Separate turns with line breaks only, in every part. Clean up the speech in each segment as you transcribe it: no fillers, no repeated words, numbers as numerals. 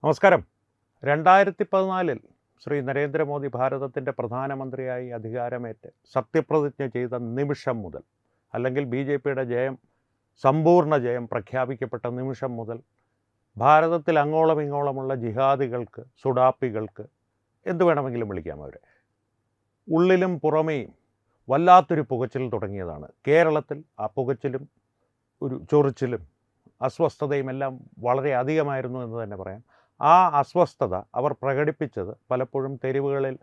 നമസ്കാരം. 2014 ശ്രീ നരേന്ദ്രമോദി ഭാരതത്തിൻ്റെ പ്രധാനമന്ത്രിയായി അധികാരമേറ്റ് സത്യപ്രതിജ്ഞ ചെയ്ത നിമിഷം മുതൽ, അല്ലെങ്കിൽ ബി ജെ പിയുടെ ജയം, സമ്പൂർണ്ണ ജയം പ്രഖ്യാപിക്കപ്പെട്ട നിമിഷം മുതൽ ഭാരതത്തിൽ അങ്ങോളം ഇങ്ങോളമുള്ള ജിഹാദികൾക്ക്, സുഡാപ്പികൾക്ക്, എന്തു വേണമെങ്കിലും വിളിക്കാം, അവരെ ഉള്ളിലും പുറമേയും വല്ലാത്തൊരു പുകച്ചിൽ തുടങ്ങിയതാണ്. കേരളത്തിൽ ആ പുകച്ചിലും ഒരു ചൊറിച്ചിലും അസ്വസ്ഥതയും എല്ലാം വളരെ അധികമായിരുന്നു എന്ന് തന്നെ പറയാം. ആ അസ്വസ്ഥത അവർ പ്രകടിപ്പിച്ചത് പലപ്പോഴും തെരുവുകളിൽ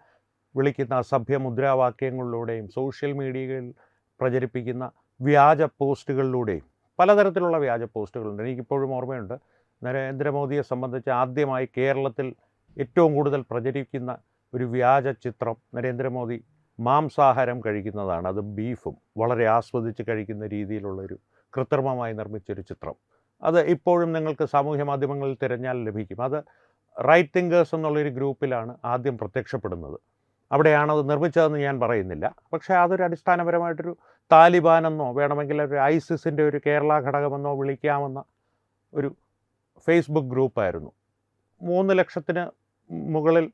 വിളിക്കുന്ന അസഭ്യ മുദ്രാവാക്യങ്ങളിലൂടെയും സോഷ്യൽ മീഡിയയിൽ പ്രചരിപ്പിക്കുന്ന വ്യാജ പോസ്റ്റുകളിലൂടെയും, പലതരത്തിലുള്ള വ്യാജ പോസ്റ്റുകളുണ്ട്. എനിക്കിപ്പോഴും ഓർമ്മയുണ്ട്, നരേന്ദ്രമോദിയെ സംബന്ധിച്ച് ആദ്യമായി കേരളത്തിൽ ഏറ്റവും കൂടുതൽ പ്രചരിക്കുന്ന ഒരു വ്യാജ ചിത്രം നരേന്ദ്രമോദി മാംസാഹാരം കഴിക്കുന്നതാണ്. അത് ബീഫും വളരെ ആസ്വദിച്ച് കഴിക്കുന്ന രീതിയിലുള്ളൊരു കൃത്രിമമായി നിർമ്മിച്ചൊരു ചിത്രം. അത് ഇപ്പോഴും നിങ്ങൾക്ക് സാമൂഹ്യ മാധ്യമങ്ങളിൽ തിരഞ്ഞാൽ ലഭിക്കും. അത് റൈറ്റ് തിങ്കേഴ്സ് എന്നുള്ളൊരു ഗ്രൂപ്പിലാണ് ആദ്യം പ്രത്യക്ഷപ്പെടുന്നത്. അവിടെയാണത് നിർമ്മിച്ചതെന്ന് ഞാൻ പറയുന്നില്ല. പക്ഷേ അതൊരു അടിസ്ഥാനപരമായിട്ടൊരു താലിബാനെന്നോ വേണമെങ്കിൽ ഒരു ഐസിസിൻ്റെ ഒരു കേരള ഘടകമെന്നോ വിളിക്കാമെന്ന ഒരു ഫേസ്ബുക്ക് ഗ്രൂപ്പായിരുന്നു. 3 ലക്ഷത്തിന് മുകളിൽ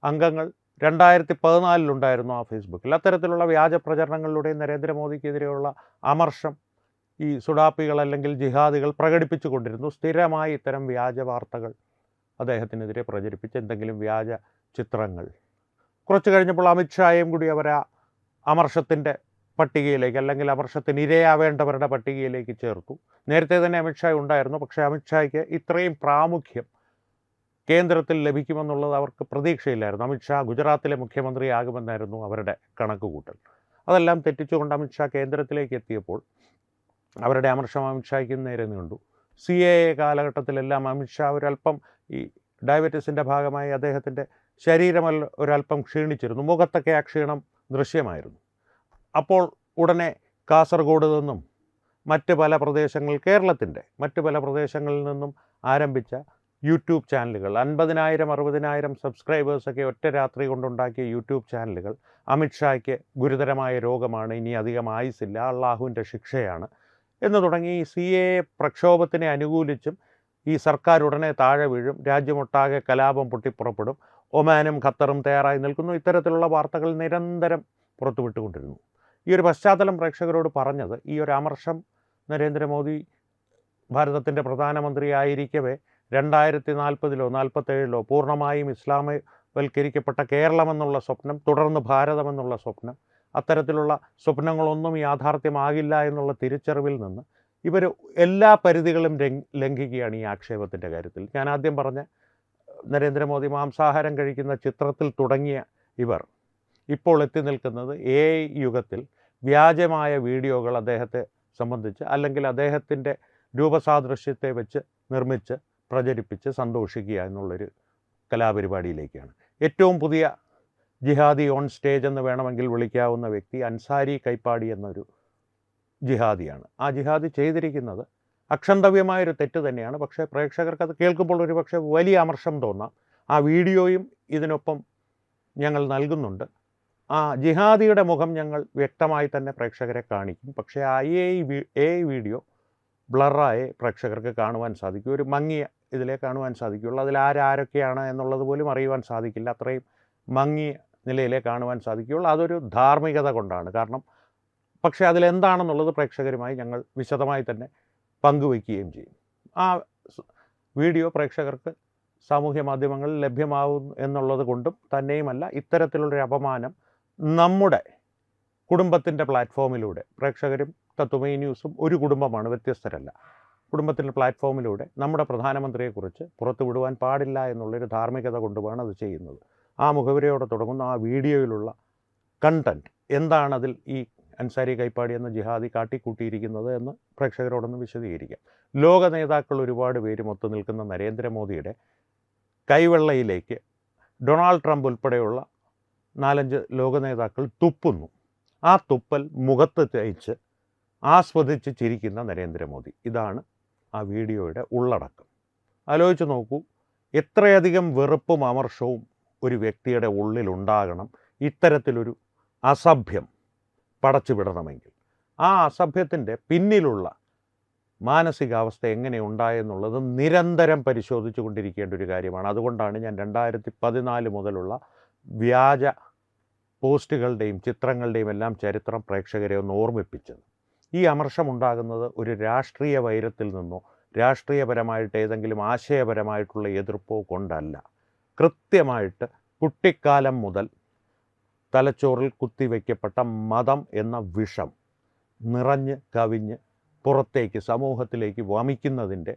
അംഗങ്ങൾ 2014 ആ ഫേസ്ബുക്കിൽ. അത്തരത്തിലുള്ള വ്യാജ പ്രചരണങ്ങളിലൂടെ നരേന്ദ്രമോദിക്കെതിരെയുള്ള അമർഷം ഈ സുഡാപ്പികൾ അല്ലെങ്കിൽ ജിഹാദികൾ പ്രകടിപ്പിച്ചു കൊണ്ടിരുന്നു. സ്ഥിരമായി ഇത്തരം വ്യാജ വാർത്തകൾ അദ്ദേഹത്തിനെതിരെ പ്രചരിപ്പിച്ച് എന്തെങ്കിലും വ്യാജ ചിത്രങ്ങൾ. കുറച്ച് കഴിഞ്ഞപ്പോൾ അമിത്ഷായും കൂടി അവർ ആ അമർഷത്തിൻ്റെ പട്ടികയിലേക്ക്, അല്ലെങ്കിൽ അമർഷത്തിന് ഇരയാവേണ്ടവരുടെ പട്ടികയിലേക്ക് ചേർത്തു. നേരത്തെ തന്നെ അമിത്ഷാ ഉണ്ടായിരുന്നു. പക്ഷേ അമിത്ഷായ്ക്ക് ഇത്രയും പ്രാമുഖ്യം കേന്ദ്രത്തിൽ ലഭിക്കുമെന്നുള്ളത് അവർക്ക് പ്രതീക്ഷയില്ലായിരുന്നു. അമിത്ഷാ ഗുജറാത്തിലെ മുഖ്യമന്ത്രിയാകുമെന്നായിരുന്നു അവരുടെ കണക്കുകൂട്ടൽ. അതെല്ലാം തെറ്റിച്ചുകൊണ്ട് അമിത്ഷാ കേന്ദ്രത്തിലേക്ക് എത്തിയപ്പോൾ അവരുടെ അമർഷം അമിത്ഷായ്ക്ക് നേരെ നീണ്ടു. CAA കാലഘട്ടത്തിലെല്ലാം അമിത്ഷാ ഒരല്പം ഈ ഡയബറ്റീസിൻ്റെ ഭാഗമായി അദ്ദേഹത്തിൻ്റെ ശരീരം ഒരല്പം ക്ഷീണിച്ചിരുന്നു. മുഖത്തൊക്കെ ആ ക്ഷീണം ദൃശ്യമായിരുന്നു. അപ്പോൾ ഉടനെ കാസർഗോഡ് നിന്നും മറ്റ് പല കേരളത്തിൻ്റെ മറ്റ് പല പ്രദേശങ്ങളിൽ നിന്നും ആരംഭിച്ച യൂട്യൂബ് ചാനലുകൾ, 50,000-60,000 സബ്സ്ക്രൈബേഴ്സൊക്കെ ഒറ്റ രാത്രി കൊണ്ടുണ്ടാക്കിയ യൂട്യൂബ് ചാനലുകൾ, അമിത്ഷായ്ക്ക് ഗുരുതരമായ രോഗമാണ്, ഇനി അധികം ആയുസില്ല, അള്ളാഹുവിൻ്റെ ശിക്ഷയാണ് എന്ന് തുടങ്ങി ഈ CAA പ്രക്ഷോഭത്തിനെ അനുകൂലിച്ചും ഈ സർക്കാർ ഉടനെ താഴെ വീഴും, രാജ്യമൊട്ടാകെ കലാപം പൊട്ടിപ്പുറപ്പെടും, ഒമാനും ഖത്തറും തയ്യാറായി നിൽക്കുന്നു, ഇത്തരത്തിലുള്ള വാർത്തകൾ നിരന്തരം പുറത്തുവിട്ടുകൊണ്ടിരുന്നു. ഈ ഒരു പശ്ചാത്തലം പ്രേക്ഷകരോട് പറഞ്ഞത്, ഈ ഒരു അമർഷം നരേന്ദ്രമോദി ഭാരതത്തിൻ്റെ പ്രധാനമന്ത്രിയായിരിക്കവേ 2040-ലോ 47-ലോ പൂർണ്ണമായും ഇസ്ലാമവൽക്കരിക്കപ്പെട്ട കേരളമെന്നുള്ള സ്വപ്നം, തുടർന്ന് ഭാരതമെന്നുള്ള സ്വപ്നം, അത്തരത്തിലുള്ള സ്വപ്നങ്ങളൊന്നും യാഥാർത്ഥ്യമാകില്ല എന്നുള്ള തിരിച്ചറിവിൽ നിന്ന് ഇവർ എല്ലാ പരിധികളും ലംഘിക്കുകയാണ് ഈ ആക്ഷേപത്തിൻ്റെ കാര്യത്തിൽ. ഞാൻ ആദ്യം പറഞ്ഞ നരേന്ദ്രമോദി മാംസാഹാരം കഴിക്കുന്ന ചിത്രത്തിൽ തുടങ്ങിയ ഇവർ ഇപ്പോൾ എത്തി നിൽക്കുന്നത് AI യുഗത്തിൽ വ്യാജമായ വീഡിയോകൾ അദ്ദേഹത്തെ സംബന്ധിച്ച്, അല്ലെങ്കിൽ അദ്ദേഹത്തിൻ്റെ രൂപസാദൃശ്യത്തെ വെച്ച് നിർമ്മിച്ച് പ്രചരിപ്പിച്ച് സന്തോഷിക്കുക എന്നുള്ളൊരു കലാപരിപാടിയിലേക്കാണ്. ഏറ്റവും പുതിയ ജിഹാദി ഓൺ സ്റ്റേജ് എന്ന് വേണമെങ്കിൽ വിളിക്കാവുന്ന വ്യക്തി അൻസാരി കൈപ്പാടി എന്നൊരു ജിഹാദിയാണ്. ആ ജിഹാദി ചെയ്തിരിക്കുന്നത് അക്ഷന്തവ്യമായൊരു തെറ്റ് തന്നെയാണ്. പക്ഷേ പ്രേക്ഷകർക്ക് അത് കേൾക്കുമ്പോൾ ഒരു പക്ഷേ വലിയ അമർഷം തോന്നാം. ആ വീഡിയോയും ഇതിനൊപ്പം ഞങ്ങൾ നൽകുന്നുണ്ട്. ആ ജിഹാദിയുടെ മുഖം ഞങ്ങൾ വ്യക്തമായി തന്നെ പ്രേക്ഷകരെ കാണിക്കും. പക്ഷേ ആ AI വീഡിയോ ബ്ലറായി പ്രേക്ഷകർക്ക് കാണുവാൻ സാധിക്കും. ഒരു മങ്ങിയ ഇതിലേ കാണുവാൻ സാധിക്കുകയുള്ളൂ. അതിൽ ആരൊക്കെയാണ് എന്നുള്ളത് പോലും അറിയുവാൻ സാധിക്കില്ല. അത്രയും മങ്ങിയ നിലയിലേ കാണുവാൻ സാധിക്കുകയുള്ളൂ. അതൊരു ധാർമ്മികത കൊണ്ടാണ്. കാരണം പക്ഷേ അതിലെന്താണെന്നുള്ളത് പ്രേക്ഷകരുമായി ഞങ്ങൾ വിശദമായി തന്നെ പങ്കുവയ്ക്കുകയും ചെയ്യും. ആ വീഡിയോ പ്രേക്ഷകർക്ക് സാമൂഹ്യ മാധ്യമങ്ങളിൽ ലഭ്യമാവും എന്നുള്ളത് കൊണ്ടും തന്നെയുമല്ല, ഇത്തരത്തിലുള്ളൊരു അപമാനം നമ്മുടെ കുടുംബത്തിൻ്റെ പ്ലാറ്റ്ഫോമിലൂടെ, പ്രേക്ഷകരും തത്വമയി ന്യൂസും ഒരു കുടുംബമാണ്, വ്യത്യസ്തരല്ല, കുടുംബത്തിൻ്റെ പ്ലാറ്റ്ഫോമിലൂടെ നമ്മുടെ പ്രധാനമന്ത്രിയെക്കുറിച്ച് പുറത്തുവിടുവാൻ പാടില്ല എന്നുള്ളൊരു ധാർമ്മികത കൊണ്ടുമാണ് അത് ചെയ്യുന്നത്. ആ മുഖവരയോടെ തുടങ്ങുന്ന ആ വീഡിയോയിലുള്ള കണ്ടൻറ്റ് എന്താണ്, അതിൽ ഈ അൻസാരി കൈപ്പാടി എന്ന ജിഹാദി കാട്ടിക്കൂട്ടിയിരിക്കുന്നത് എന്ന് പ്രേക്ഷകരോടൊന്ന് വിശദീകരിക്കാം. ലോക നേതാക്കൾ ഒരുപാട് പേരും ഒത്തു നിൽക്കുന്ന നരേന്ദ്രമോദിയുടെ കൈവെള്ളയിലേക്ക് ഡൊണാൾഡ് ട്രംപ് ഉൾപ്പെടെയുള്ള 4-5 ലോക നേതാക്കൾ തുപ്പുന്നു. ആ തുപ്പൽ മുഖത്ത് തേച്ച് ആസ്വദിച്ച് ചിരിക്കുന്ന നരേന്ദ്രമോദി. ഇതാണ് ആ വീഡിയോയുടെ ഉള്ളടക്കം. ആലോചിച്ച് നോക്കൂ, എത്രയധികം വെറുപ്പും അമർഷവും ഒരു വ്യക്തിയുടെ ഉള്ളിലുണ്ടാകണം ഇത്തരത്തിലൊരു അസഭ്യം പടച്ചു വിടണമെങ്കിൽ. ആ അസഭ്യത്തിൻ്റെ പിന്നിലുള്ള മാനസികാവസ്ഥ എങ്ങനെ ഉണ്ടായെന്നുള്ളത് നിരന്തരം പരിശോധിച്ചു കൊണ്ടിരിക്കേണ്ട ഒരു കാര്യമാണ്. അതുകൊണ്ടാണ് ഞാൻ 2014 മുതലുള്ള വ്യാജ പോസ്റ്റുകളുടെയും ചിത്രങ്ങളുടെയും എല്ലാം ചരിത്രം പ്രേക്ഷകരെ ഒന്ന് ഓർമ്മിപ്പിച്ചത്. ഈ അമർഷമുണ്ടാകുന്നത് ഒരു രാഷ്ട്രീയ വൈരത്തിൽ നിന്നോ രാഷ്ട്രീയപരമായിട്ട് ഏതെങ്കിലും ആശയപരമായിട്ടുള്ള എതിർപ്പോ കൊണ്ടല്ല. കൃത്യമായിട്ട് കുട്ടിക്കാലം മുതൽ തലച്ചോറിൽ കുത്തിവെക്കപ്പെട്ട മതം എന്ന വിഷം നിറഞ്ഞ് കവിഞ്ഞ് പുറത്തേക്ക് സമൂഹത്തിലേക്ക് വമിക്കുന്നതിൻ്റെ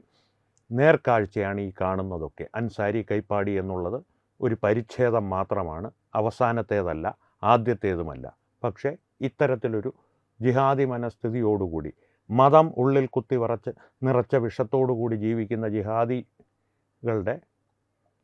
നേർക്കാഴ്ചയാണ് ഈ കാണുന്നതൊക്കെ. അൻസാരി കൈപ്പാടി എന്നുള്ളത് ഒരു പരിച്ഛേദം മാത്രമാണ്, അവസാനത്തേതല്ല, ആദ്യത്തേതുമല്ല. പക്ഷേ ഇത്തരത്തിലൊരു ജിഹാദി മനസ്ഥിതിയോടുകൂടി മതം ഉള്ളിൽ നിറച്ച വിഷത്തോടുകൂടി ജീവിക്കുന്ന ജിഹാദികളുടെ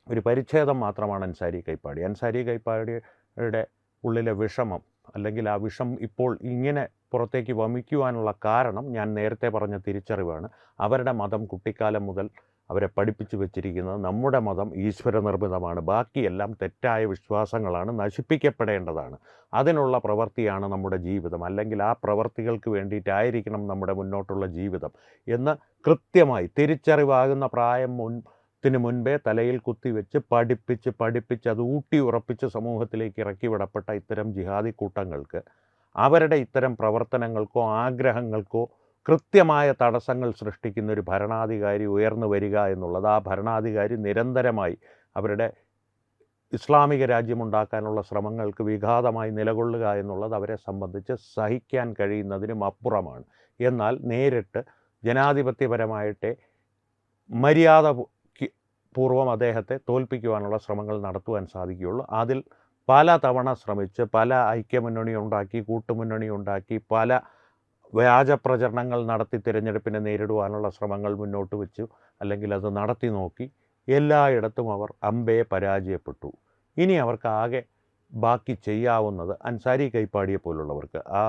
ഒരു പരിച്ഛേദം മാത്രമാണ് അൻസാരി കൈപ്പാടി. അൻസാരി കൈപ്പാടിയുടെ ഉള്ളിലെ വിഷമം, അല്ലെങ്കിൽ ആ വിഷം ഇപ്പോൾ ഇങ്ങനെ പുറത്തേക്ക് വമിക്കുവാനുള്ള കാരണം ഞാൻ നേരത്തെ പറഞ്ഞ തിരിച്ചറിവാണ്. അവരുടെ മതം കുട്ടിക്കാലം മുതൽ അവരെ പഠിപ്പിച്ചു വച്ചിരിക്കുന്നത് നമ്മുടെ മതം ഈശ്വര നിർമ്മിതമാണ്, ബാക്കിയെല്ലാം തെറ്റായ വിശ്വാസങ്ങളാണ്, നശിപ്പിക്കപ്പെടേണ്ടതാണ്. അതിനുള്ള പ്രവൃത്തിയാണ് നമ്മുടെ ജീവിതം, അല്ലെങ്കിൽ ആ പ്രവൃത്തികൾക്ക് വേണ്ടിയിട്ടായിരിക്കണം നമ്മുടെ മുന്നോട്ടുള്ള ജീവിതം എന്ന് കൃത്യമായി തിരിച്ചറിവാകുന്ന ത്തിന് മുൻപേ തലയിൽ കുത്തിവെച്ച് പഠിപ്പിച്ച് അത് ഊട്ടി ഉറപ്പിച്ച് സമൂഹത്തിലേക്ക് ഇറക്കി വിടപ്പെട്ട ഇത്തരം ജിഹാദി കൂട്ടങ്ങൾക്ക് അവരുടെ ഇത്തരം പ്രവർത്തനങ്ങൾക്കോ ആഗ്രഹങ്ങൾക്കോ കൃത്യമായ തടസ്സങ്ങൾ സൃഷ്ടിക്കുന്ന ഒരു ഭരണാധികാരി ഉയർന്നു വരിക എന്നുള്ളത്, ആ ഭരണാധികാരി നിരന്തരമായി അവരുടെ ഇസ്ലാമിക രാജ്യമുണ്ടാക്കാനുള്ള ശ്രമങ്ങൾക്ക് വിഘാതമായി നിലകൊള്ളുക എന്നുള്ളത് അവരെ സംബന്ധിച്ച് സഹിക്കാൻ കഴിയുന്നതിനും അപ്പുറമാണ്. എന്നാൽ നേരിട്ട് ജനാധിപത്യപരമായിട്ട് മര്യാദ പൂർവ്വം അദ്ദേഹത്തെ തോൽപ്പിക്കുവാനുള്ള ശ്രമങ്ങൾ നടത്തുവാൻ സാധിക്കുകയുള്ളൂ. അതിൽ പല തവണ ശ്രമിച്ച് പല ഐക്യമുന്നണി ഉണ്ടാക്കി, കൂട്ടുമുന്നണി ഉണ്ടാക്കി, പല വ്യാജ പ്രചരണങ്ങൾ നടത്തി തിരഞ്ഞെടുപ്പിനെ നേരിടുവാനുള്ള ശ്രമങ്ങൾ മുന്നോട്ട് വെച്ചു, അല്ലെങ്കിൽ അത് നടത്തി നോക്കി. എല്ലായിടത്തും അവർ അമ്പേ പരാജയപ്പെട്ടു. ഇനി അവർക്ക് ആകെ ബാക്കി ചെയ്യാവുന്നത് അൻസാരി കൈപ്പാടിയെ പോലുള്ളവർക്ക്, ആ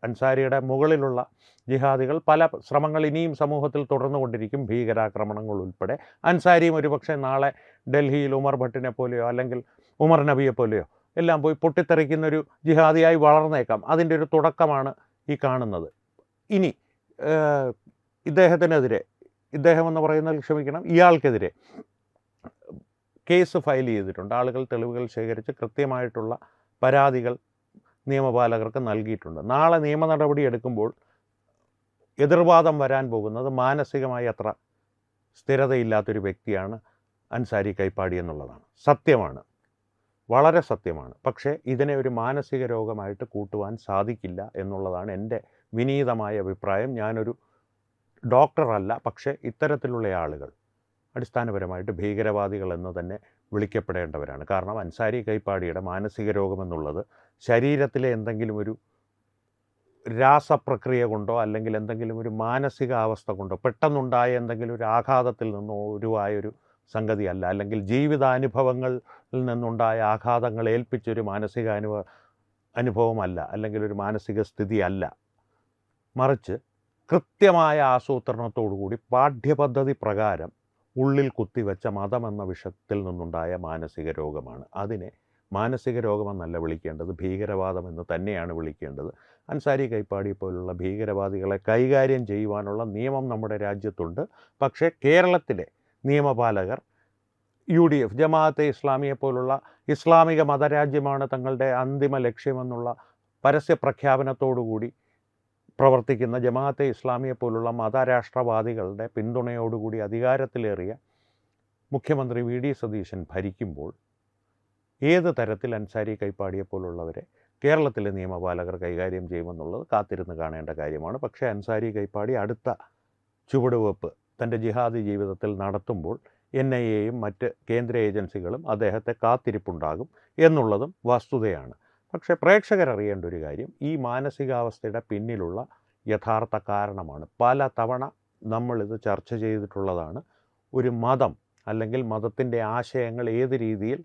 അൻസാരിയുടെ മുകളിലുള്ള ജിഹാദികൾ പല ശ്രമങ്ങൾ ഇനിയും സമൂഹത്തിൽ തുടർന്നുകൊണ്ടിരിക്കും, ഭീകരാക്രമണങ്ങൾ ഉൾപ്പെടെ. അൻസാരിയും ഒരുപക്ഷെ നാളെ ഡൽഹിയിൽ ഉമർ ഭട്ടിനെ പോലെയോ അല്ലെങ്കിൽ ഉമർ നബിയെ പോലെയോ എല്ലാം പോയി പൊട്ടിത്തെറിക്കുന്നൊരു ജിഹാദിയായി വളർന്നേക്കാം. അതിൻ്റെ ഒരു തുടക്കമാണ് ഈ കാണുന്നത്. ഇനി ഇദ്ദേഹം എന്ന് പറയുന്നതിൽ ക്ഷമിക്കണം, ഇയാൾക്കെതിരെ കേസ് ഫയൽ ചെയ്തിട്ടുണ്ട്. ആളുകൾ തെളിവുകൾ ശേഖരിച്ച് കൃത്യമായിട്ടുള്ള പരാതികൾ നിയമപാലകർക്ക് നൽകിയിട്ടുണ്ട്. നാളെ നിയമ നടപടി എടുക്കുമ്പോൾ എതിർവാദം വരാൻ പോകുന്നത് മാനസികമായി അത്ര സ്ഥിരതയില്ലാത്തൊരു വ്യക്തിയാണ് അൻസാരി കൈപ്പാടി എന്നുള്ളതാണ്. സത്യമാണ്, വളരെ സത്യമാണ്. പക്ഷേ ഇതിനെ ഒരു മാനസിക രോഗമായിട്ട് കൂട്ടുവാൻ സാധിക്കില്ല എന്നുള്ളതാണ് എൻ്റെ വിനീതമായ അഭിപ്രായം. ഞാനൊരു ഡോക്ടറല്ല, പക്ഷേ ഇത്തരത്തിലുള്ള ആളുകൾ അടിസ്ഥാനപരമായിട്ട് ഭീകരവാദികൾ എന്ന് തന്നെ വിളിക്കപ്പെടേണ്ടവരാണ്. കാരണം അൻസാരി കൈപ്പാടിയുടെ മാനസിക രോഗമെന്നുള്ളത് ശരീരത്തിലെ എന്തെങ്കിലും ഒരു രാസപ്രക്രിയ കൊണ്ടോ അല്ലെങ്കിൽ എന്തെങ്കിലും ഒരു മാനസികാവസ്ഥ കൊണ്ടോ പെട്ടെന്നുണ്ടായ എന്തെങ്കിലും ഒരു ആഘാതത്തിൽ നിന്നോ ഉരുവായൊരു സംഗതിയല്ല, അല്ലെങ്കിൽ ജീവിതാനുഭവങ്ങളിൽ നിന്നുണ്ടായ ആഘാതങ്ങൾ ഏൽപ്പിച്ചൊരു അനുഭവമല്ല, അല്ലെങ്കിൽ ഒരു മാനസിക സ്ഥിതിയല്ല. മറിച്ച് കൃത്യമായ ആസൂത്രണത്തോടുകൂടി പാഠ്യപദ്ധതി പ്രകാരം ഉള്ളിൽ കുത്തിവെച്ച മതമെന്ന വിഷത്തിൽ നിന്നുണ്ടായ മാനസിക രോഗമാണ്. അതിനെ മാനസിക രോഗമെന്നല്ല വിളിക്കേണ്ടത്, ഭീകരവാദം എന്ന് തന്നെയാണ് വിളിക്കേണ്ടത്. അൻസാരി കൈപ്പാടി പോലുള്ള ഭീകരവാദികളെ കൈകാര്യം ചെയ്യുവാനുള്ള നിയമം നമ്മുടെ രാജ്യത്തുണ്ട്. പക്ഷേ കേരളത്തിലെ നിയമപാലകർ UDF, ജമാഅത്തെ ഇസ്ലാമിയെ പോലുള്ള ഇസ്ലാമിക മതരാജ്യമാണ് തങ്ങളുടെ അന്തിമ ലക്ഷ്യമെന്നുള്ള പരസ്യ പ്രഖ്യാപനത്തോടുകൂടി പ്രവർത്തിക്കുന്ന ജമാഅത്തെ ഇസ്ലാമിയെ പോലുള്ള മതരാഷ്ട്രവാദികളുടെ പിന്തുണയോടുകൂടി അധികാരത്തിലേറിയ മുഖ്യമന്ത്രി VD സതീശൻ ഭരിക്കുമ്പോൾ ഏത് തരത്തിൽ അൻസാരി കൈപ്പാടിയെ പോലുള്ളവരെ കേരളത്തിലെ നിയമപാലകർ കൈകാര്യം ചെയ്യുമെന്നുള്ളത് കാത്തിരുന്ന് കാണേണ്ട കാര്യമാണ്. പക്ഷേ അൻസാരി കൈപ്പാടി അടുത്ത ചുവടുവെപ്പ് തൻ്റെ ജിഹാദി ജീവിതത്തിൽ നടത്തുമ്പോൾ NIAയും മറ്റ് കേന്ദ്ര ഏജൻസികളും അദ്ദേഹത്തെ കാത്തിരിപ്പുണ്ടാകും എന്നുള്ളതും വസ്തുതയാണ്. പക്ഷേ പ്രേക്ഷകരറിയേണ്ട ഒരു കാര്യം, ഈ മാനസികാവസ്ഥയുടെ പിന്നിലുള്ള യഥാർത്ഥ കാരണമാണ്. പല തവണ നമ്മളിത് ചർച്ച ചെയ്തിട്ടുള്ളതാണ്. ഒരു മതം അല്ലെങ്കിൽ മതത്തിൻ്റെ ആശയങ്ങൾ ഏത് രീതിയിൽ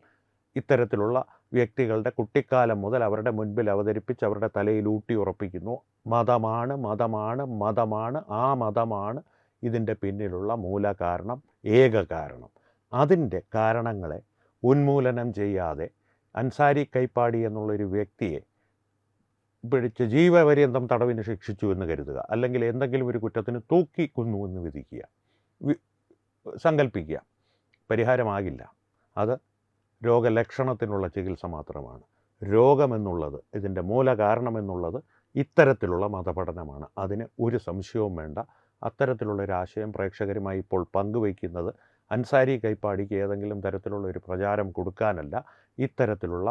ഇത്തരത്തിലുള്ള വ്യക്തികളുടെ കുട്ടിക്കാലം മുതൽ അവരുടെ മുൻപിൽ അവതരിപ്പിച്ച് അവരുടെ തലയിൽ ഊട്ടി ഉറപ്പിക്കുന്നു. മതമാണ് മതമാണ് മതമാണ്, ആ മതമാണ് ഇതിൻ്റെ പിന്നിലുള്ള മൂലകാരണം, ഏക കാരണം. അതിൻ്റെ കാരണങ്ങളെ ഉന്മൂലനം ചെയ്യാതെ അൻസാരി കൈപ്പാടി എന്നുള്ളൊരു വ്യക്തിയെ പിടിച്ച് ജീവപര്യന്തം തടവിന് ശിക്ഷിച്ചു എന്ന് കരുതുക, അല്ലെങ്കിൽ എന്തെങ്കിലും ഒരു കുറ്റത്തിന് തൂക്കിക്കൊന്നു എന്ന് വിധിക്കുക, സങ്കല്പിക്കുക. പരിഹാരമാകില്ല. അത് രോഗലക്ഷണത്തിനുള്ള ചികിത്സ മാത്രമാണ്. രോഗമെന്നുള്ളത്, ഇതിൻ്റെ മൂലകാരണമെന്നുള്ളത് ഇത്തരത്തിലുള്ള മതപഠനമാണ്. അതിന് ഒരു സംശയവും വേണ്ട. അത്തരത്തിലുള്ളൊരാശയം പ്രേക്ഷകരുമായി ഇപ്പോൾ പങ്കുവയ്ക്കുന്നത് അൻസാരി കൈപ്പാടിക്ക് ഏതെങ്കിലും തരത്തിലുള്ള ഒരു പ്രചാരം കൊടുക്കാനല്ല. ഇത്തരത്തിലുള്ള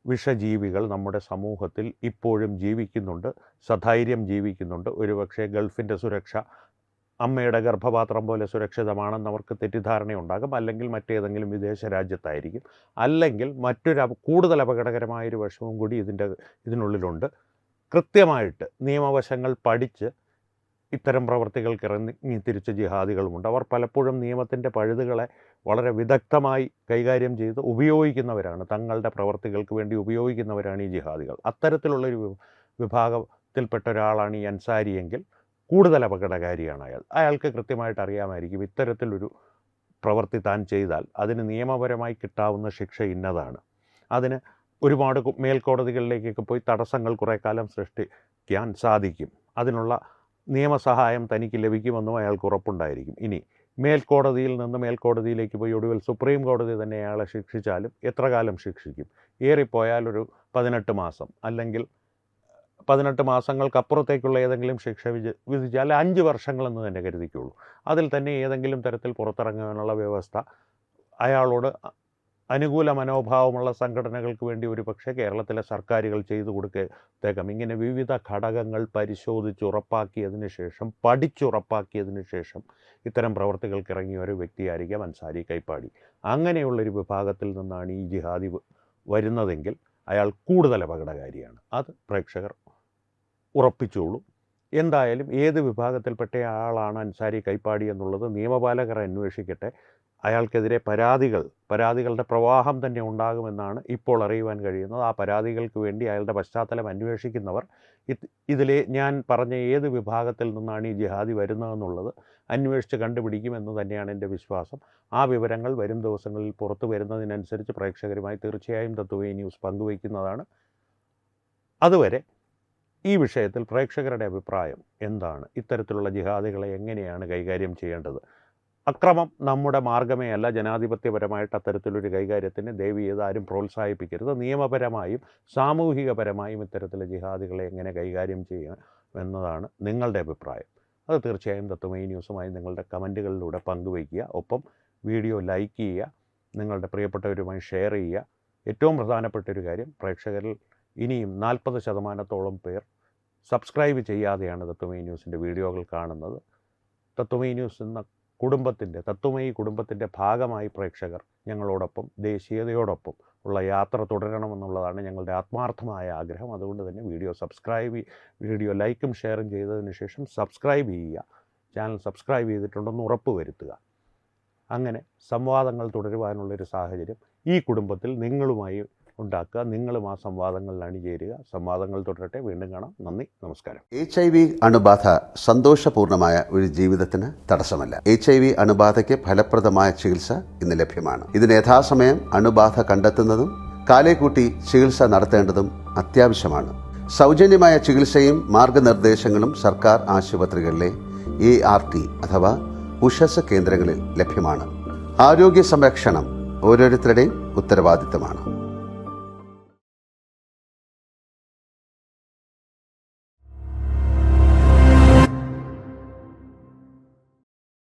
വിഷജീവികൾ നമ്മുടെ സമൂഹത്തിൽ ഇപ്പോഴും ജീവിക്കുന്നുണ്ട്, സധൈര്യം ജീവിക്കുന്നുണ്ട്. ഒരുപക്ഷെ ഗൾഫിൻ്റെ സുരക്ഷ അമ്മയുടെ ഗർഭപാത്രം പോലെ സുരക്ഷിതമാണെന്ന് അവർക്ക് തെറ്റിദ്ധാരണയുണ്ടാകും. അല്ലെങ്കിൽ മറ്റേതെങ്കിലും വിദേശ രാജ്യത്തായിരിക്കും. അല്ലെങ്കിൽ കൂടുതൽ അപകടകരമായൊരു വശവും കൂടി ഇതിനുള്ളിലുണ്ട്. കൃത്യമായിട്ട് നിയമവശങ്ങൾ പഠിച്ച് ഇത്തരം പ്രവർത്തികൾക്ക് ഇറങ്ങി തിരിച്ച ജിഹാദികളുമുണ്ട്. അവർ പലപ്പോഴും നിയമത്തിൻ്റെ പഴുതുകളെ വളരെ വിദഗ്ധമായി കൈകാര്യം ചെയ്ത് ഉപയോഗിക്കുന്നവരാണ്. തങ്ങളുടെ പ്രവർത്തികൾക്ക് വേണ്ടി ഉപയോഗിക്കുന്നവരാണ് ഈ ജിഹാദികൾ. അത്തരത്തിലുള്ളൊരു വിഭാഗത്തിൽപ്പെട്ട ഒരാളാണ് ഈ അൻസാരിയെങ്കിൽ കൂടുതൽ അപകടകാരിയാണ് അയാൾക്ക് കൃത്യമായിട്ട് അറിയാമായിരിക്കും ഇത്തരത്തിലൊരു പ്രവൃത്തി താൻ ചെയ്താൽ അതിന് നിയമപരമായി കിട്ടാവുന്ന ശിക്ഷ ഇന്നതാണ്. അതിന് ഒരുപാട് മേൽക്കോടതികളിലേക്കൊക്കെ പോയി തടസ്സങ്ങൾ കുറേ കാലം സൃഷ്ടിക്കാൻ സാധിക്കും. അതിനുള്ള നിയമസഹായം തനിക്ക് ലഭിക്കുമെന്നും അയാൾക്ക് ഉറപ്പുണ്ടായിരിക്കും. ഇനി മേൽക്കോടതിയിൽ നിന്ന് മേൽക്കോടതിയിലേക്ക് പോയി ഒടുവിൽ സുപ്രീം കോടതി തന്നെ അയാളെ ശിക്ഷിച്ചാലും എത്ര കാലം ശിക്ഷിക്കും? ഏറിപ്പോയാൽ ഒരു 18 മാസം, അല്ലെങ്കിൽ 18 മാസങ്ങൾക്കപ്പുറത്തേക്കുള്ള ഏതെങ്കിലും ശിക്ഷ വിധിച്ചാൽ 5 വർഷങ്ങളെന്ന് തന്നെ കരുതിക്കുള്ളൂ. അതിൽ തന്നെ ഏതെങ്കിലും തരത്തിൽ പുറത്തിറങ്ങാനുള്ള വ്യവസ്ഥ അയാളോട് അനുകൂല മനോഭാവമുള്ള സംഘടനകൾക്ക് വേണ്ടി ഒരു പക്ഷേ കേരളത്തിലെ സർക്കാരുകൾ ചെയ്തു കൊടുത്തേക്കാം. ഇങ്ങനെ വിവിധ ഘടകങ്ങൾ പഠിച്ചുറപ്പാക്കിയതിന് ശേഷം ഇത്തരം പ്രവർത്തികൾക്ക് ഇറങ്ങിയ ഒരു വ്യക്തിയായിരിക്കാം അൻസാരി കൈപ്പാടി. അങ്ങനെയുള്ളൊരു വിഭാഗത്തിൽ നിന്നാണ് ഈ ജിഹാദി വരുന്നതെങ്കിൽ അയാൾ കൂടുതൽ അപകടകാരിയാണ്. അത് പ്രേക്ഷകർ ഉറപ്പിച്ചോളൂ. എന്തായാലും ഏത് വിഭാഗത്തിൽപ്പെട്ട ആളാണ് അൻസാരി കൈപ്പാടി എന്നുള്ളത് നിയമപാലകർ അന്വേഷിക്കട്ടെ. അയാൾക്കെതിരെ പരാതികളുടെ പ്രവാഹം തന്നെ ഉണ്ടാകുമെന്നാണ് ഇപ്പോൾ അറിയുവാൻ കഴിയുന്നത്. ആ പരാതികൾക്ക് വേണ്ടി അയാളുടെ പശ്ചാത്തലം അന്വേഷിക്കുന്നവർ ഇതിലെ ഞാൻ പറഞ്ഞ ഏത് വിഭാഗത്തിൽ നിന്നാണ് ഈ ജിഹാദി വരുന്നതെന്നുള്ളത് അന്വേഷിച്ച് കണ്ടുപിടിക്കുമെന്ന് തന്നെയാണ് എൻ്റെ വിശ്വാസം. ആ വിവരങ്ങൾ വരും ദിവസങ്ങളിൽ പുറത്തു വരുന്നതിനനുസരിച്ച് പ്രേക്ഷകരുമായി തീർച്ചയായും തത്വമയി ന്യൂസ് പങ്കുവയ്ക്കുന്നതാണ്. അതുവരെ ഈ വിഷയത്തിൽ പ്രേക്ഷകരുടെ അഭിപ്രായം എന്താണ്? ഇത്തരത്തിലുള്ള ജിഹാദികളെ എങ്ങനെയാണ് കൈകാര്യം ചെയ്യേണ്ടത്? അക്രമം നമ്മുടെ മാർഗമേ അല്ല. ജനാധിപത്യപരമായിട്ട് അത്തരത്തിലൊരു കൈകാര്യത്തിന് ദയവ് ചെയ്ത് ആരും പ്രോത്സാഹിപ്പിക്കരുത്. നിയമപരമായും സാമൂഹികപരമായും ഇത്തരത്തിലുള്ള ജിഹാദികളെ എങ്ങനെ കൈകാര്യം ചെയ്യണം എന്നതാണ് നിങ്ങളുടെ അഭിപ്രായം. അത് തീർച്ചയായും തത്വമയി ന്യൂസുമായി നിങ്ങളുടെ കമൻറ്റുകളിലൂടെ പങ്കുവയ്ക്കുക. ഒപ്പം വീഡിയോ ലൈക്ക് ചെയ്യുക, നിങ്ങളുടെ പ്രിയപ്പെട്ടവരുമായി ഷെയർ ചെയ്യുക. ഏറ്റവും പ്രധാനപ്പെട്ടൊരു കാര്യം, പ്രേക്ഷകരിൽ ഇനിയും 40% പേർ സബ്സ്ക്രൈബ് ചെയ്യാതെയാണ് തത്വമയി ന്യൂസിൻ്റെ വീഡിയോകൾ കാണുന്നത്. തത്വമയി ന്യൂസ് എന്ന തത്വമയി കുടുംബത്തിൻ്റെ ഭാഗമായി പ്രേക്ഷകർ ഞങ്ങളോടൊപ്പം ദേശീയതയോടൊപ്പം ഉള്ള യാത്ര തുടരണമെന്നുള്ളതാണ് ഞങ്ങളുടെ ആത്മാർത്ഥമായ ആഗ്രഹം. അതുകൊണ്ട് തന്നെ വീഡിയോ ലൈക്കും ഷെയറും ചെയ്തതിന് ശേഷം സബ്സ്ക്രൈബ് ചെയ്യുക. ചാനൽ സബ്സ്ക്രൈബ് ചെയ്തിട്ടുണ്ടെന്ന് ഉറപ്പ് വരുത്തുക. അങ്ങനെ സംവാദങ്ങൾ തുടരുവാനുള്ളൊരു സാഹചര്യം ഈ കുടുംബത്തിൽ നിങ്ങളുമായി ഉണ്ടാക്കുക. നിങ്ങളും ആ സംവാദങ്ങളിൽ അണിചേരുക. സംവാദങ്ങൾ തുടരട്ടെ. വീണ്ടും കാണാം. നന്ദി, നമസ്കാരം.
HIV അണുബാധ സന്തോഷപൂർണമായ ഒരു ജീവിതത്തിന് തടസ്സമല്ല. HIV അണുബാധയ്ക്ക് ഫലപ്രദമായ ചികിത്സ ഇന്ന് ലഭ്യമാണ്. ഇതിന് യഥാസമയം അണുബാധ കണ്ടെത്തുന്നതും കാലേക്കൂട്ടി ചികിത്സ നടത്തേണ്ടതും അത്യാവശ്യമാണ്. സൗജന്യമായ ചികിത്സയും മാർഗനിർദ്ദേശങ്ങളും സർക്കാർ ആശുപത്രികളിലെ ART അഥവാ ഉഷസ് കേന്ദ്രങ്ങളിൽ ലഭ്യമാണ്. ആരോഗ്യ സംരക്ഷണം ഓരോരുത്തരുടെയും ഉത്തരവാദിത്തമാണ്.